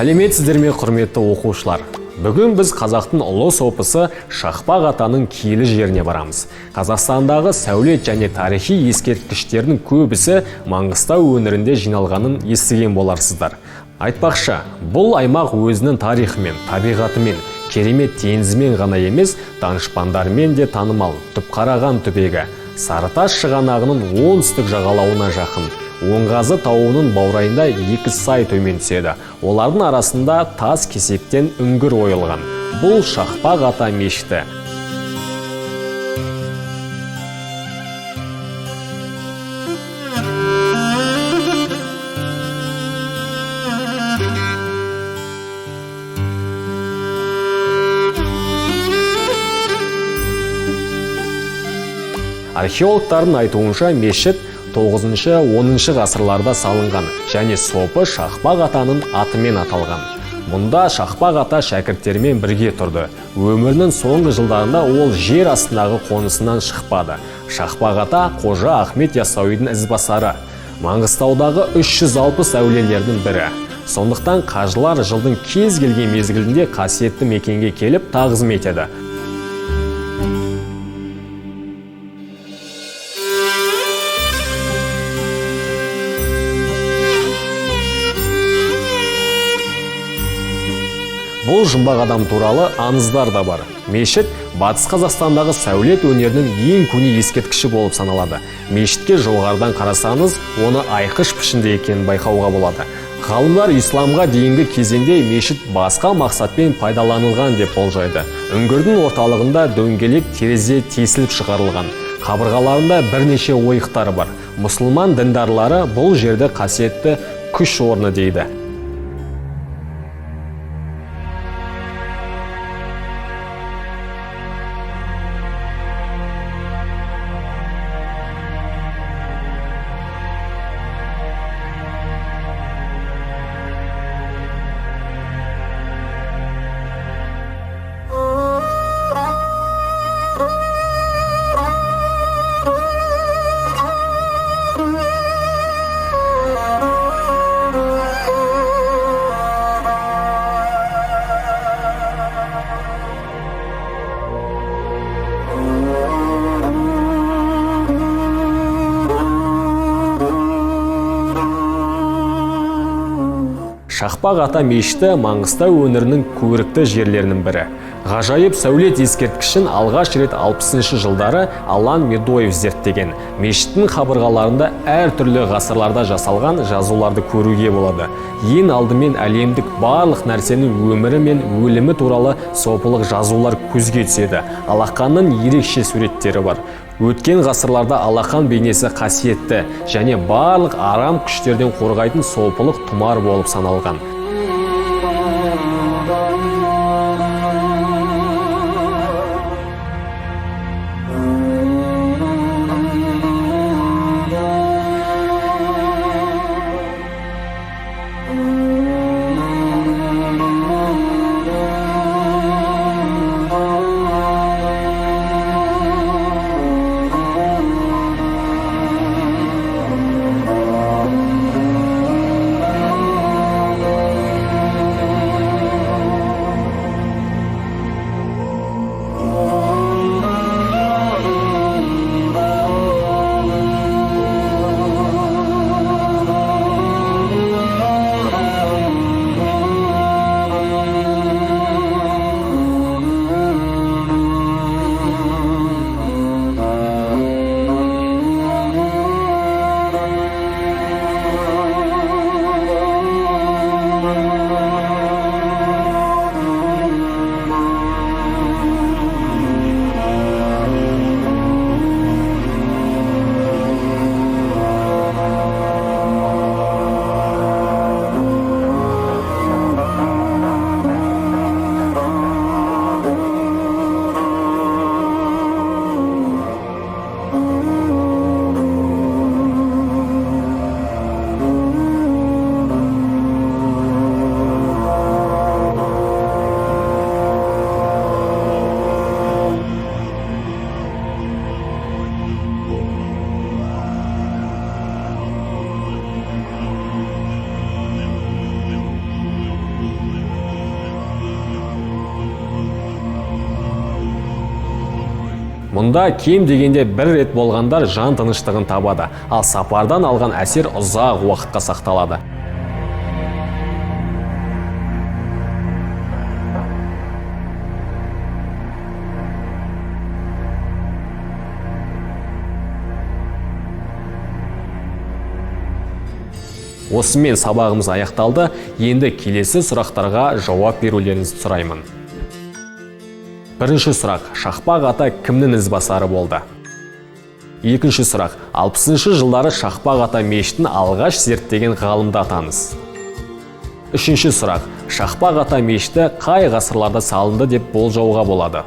Сәлеметсіздер ме, құрметті оқушылар? Бүгін біз қазақтың ұлы сопысы Шақпақ атаның киелі жеріне барамыз. Қазақстандағы сәулет және тарихи ескерткіштердің көбісі Маңғыстау өңірінде жиналғанын естіген боларсыздар. Айтпақшы, бұл аймақ өзінің тарихымен, табиғатымен, керемет теңізімен ғана емес, данышпандармен де танымал. Түпқараған түбегі Сарытас шығанағының оңтүстік жағалауына жақын. Оңғазы тауының баурайында екі сай төмен түседі. Олардың арасында тас кесектен үңгір ойылған. Бұл Шақпақ ата мешіті. Археологтардың айтуынша мешіт 9-10 ғасырларда салынған және сопы Шақпақ атаның атымен аталған. Мұнда Шақпақ ата шәкірттерімен бірге тұрды. Өмірінің соңғы жылдарында ол жер астындағы қонысынан шықпады. Шақпақ ата Қожа Ахмет Яссауидің ізбасары. Маңғыстаудағы 360 әулиелердің бірі. Сондықтан қажылар жылдың кез келген мезгілінде қасиетті мекенге келіп тағзым етеді. Бұл жұмбақ адам туралы аңыздар да бар. Мешіт Батыс Қазақстандағы сәулет өнерінің ең көне ескерткіші болып саналады. Мешітке жоғарыдан қарасаңыз, оны айқыш пішінде екенін байқауға болады. Ғалымдар исламға дейінгі кезеңде мешіт басқа мақсатпен пайдаланылған деп болжайды. Үңгірдің орталығында дөңгелек терезе тесіліп шығарылған. Қабырғаларында бірнеше ойықтар бар. Мұсылман діндарлары бұл жерді қасиетті күш орны дейді. Шақпақ ата мешіті Маңғыстау өңірінің көрікті жерлерінің бірі. Ғажайып сәулет ескерткішін алғаш рет 60-шы жылдары Алан Медоев зерттеген. Мешіттің қабырғаларында әртүрлі ғасырларда жасалған жазуларды көруге болады. Ең алдымен әлемдік барлық нәрсенің өмірі мен өлімі туралы сопылық жазулар көзге түседі. Аллаханның ерекше суреттері бар. Өткен ғасырларда Аллахан бейнесі қасиетті және барлық арам күштерден қорғайтын сопылық тұмар болып саналған. Мұнда кем дегенде бір рет болғандар жан тыныштығын табады, ал сапардан алған әсер ұзақ уақытқа сақталады. Осымен сабағымыз аяқталды. Енді келесі сұрақтарға жауап берулеріңізді сұраймын. Бірінші сұрақ: Шақпақ ата кімнің ізбасары болды? Екінші сұрақ: 60-шы жылдары Шақпақ ата мешітін алғаш зерттеген ғалымды атаңыз. Үшінші сұрақ: Шақпақ ата мешіті қай ғасырларда салынды деп болжауға болады?